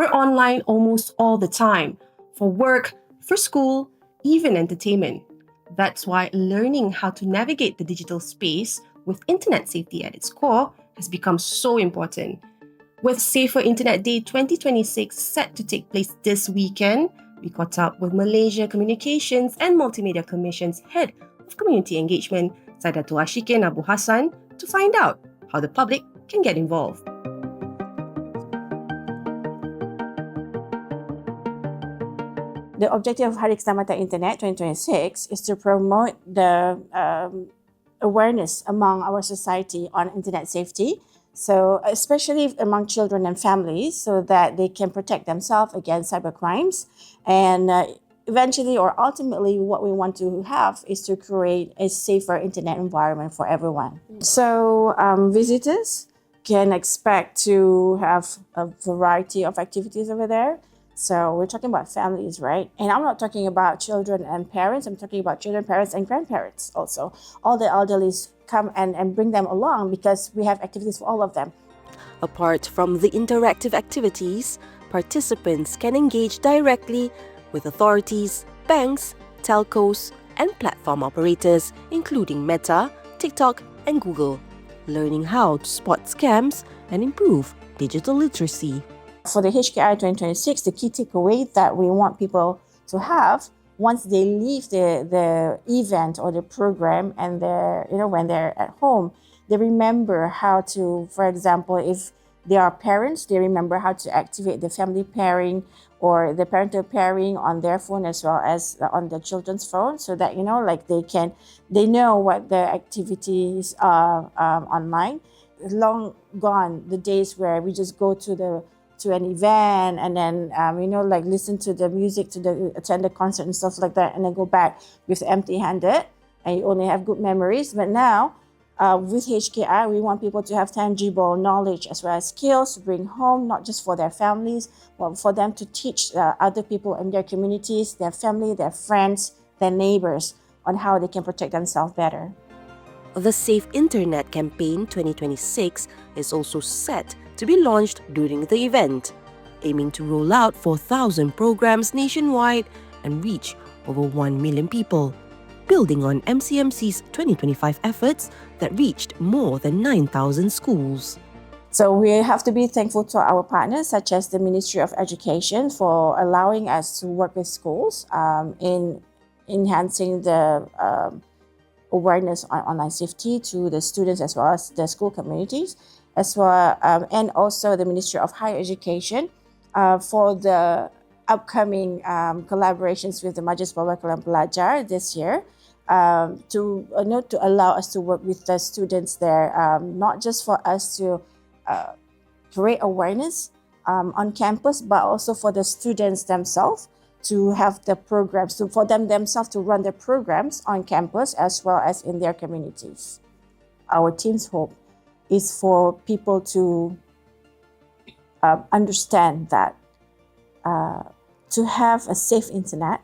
We're online almost all the time, for work, for school, even entertainment. That's why learning how to navigate the digital space with internet safety at its core has become so important. With Safer Internet Day 2026 set to take place this weekend, we caught up with Malaysia Communications and Multimedia Commission's Head of Community Engagement, Saidatul Ashikin Abu Hassan, to find out how the public can get involved. The objective of Hari Keselamatan Internet 2026 is to promote the awareness among our society on internet safety. So especially among children and families, so that they can protect themselves against cyber crimes. And eventually or ultimately, what we want to have is to create a safer internet environment for everyone. So visitors can expect to have a variety of activities over there. So we're talking about families, right? And I'm not talking about children and parents. I'm talking about children, parents, and grandparents also. All the elderlies come and bring them along because we have activities for all of them. Apart from the interactive activities, participants can engage directly with authorities, banks, telcos, and platform operators, including Meta, TikTok, and Google, learning how to spot scams and improve digital literacy. For the HKI 2026, the key takeaway that we want people to have once they leave the event or the program and when they're at home, they remember how to, for example, if they are parents, they remember how to activate the family pairing or the parental pairing on their phone as well as on the children's phone, so that they know what the activities are online. Long gone the days where we just go to an event and then listen to the music, attend the concert and stuff like that, and then go back with empty-handed and you only have good memories. But now with HKI, we want people to have tangible knowledge as well as skills to bring home, not just for their families, but for them to teach other people in their communities, their family, their friends, their neighbors on how they can protect themselves better. The Safe Internet Campaign 2026 is also set to be launched during the event, aiming to roll out 4,000 programs nationwide and reach over 1 million people, building on MCMC's 2025 efforts that reached more than 9,000 schools. So we have to be thankful to our partners, such as the Ministry of Education, for allowing us to work with schools in enhancing the awareness on online safety to the students as well as the school communities, as well, and also the Ministry of Higher Education for the upcoming collaborations with the Majlis Perwakilan Pelajar this year to allow us to work with the students there, not just for us to create awareness on campus, but also for the students themselves to have the programs, for them themselves to run their programs on campus as well as in their communities. Our team's hope is for people to understand that to have a safe internet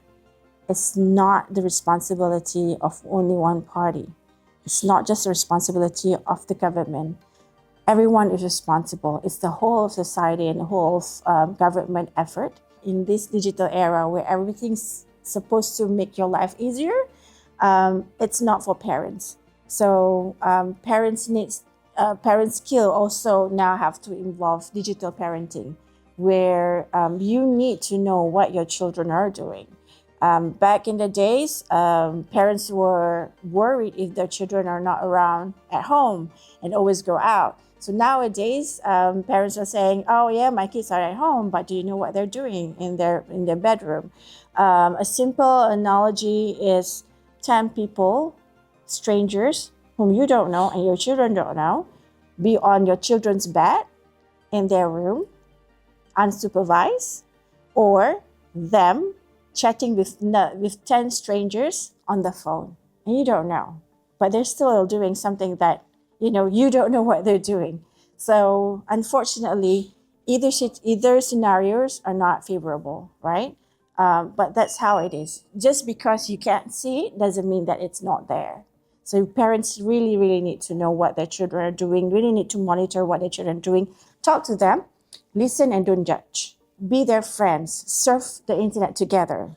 is not the responsibility of only one party. It's not just the responsibility of the government. Everyone is responsible. It's the whole of society and the whole of government effort. In this digital era where everything's supposed to make your life easier, it's not for parents. So parents skill also now have to involve digital parenting, where you need to know what your children are doing. Back in the days, parents were worried if their children are not around at home and always go out. So nowadays, parents are saying, "Oh yeah, my kids are at home, but do you know what they're doing in their bedroom?" A simple analogy is 10 people, strangers whom you don't know and your children don't know, be on your children's bed in their room, unsupervised, or them chatting with 10 strangers on the phone, and you don't know, but they're still doing something that you don't know what they're doing. So unfortunately, either scenarios are not favorable, right? But that's how it is. Just because you can't see it doesn't mean that it's not there. So parents really, really need to know what their children are doing, really need to monitor what their children are doing, talk to them, listen and don't judge. be their friends, surf the internet together.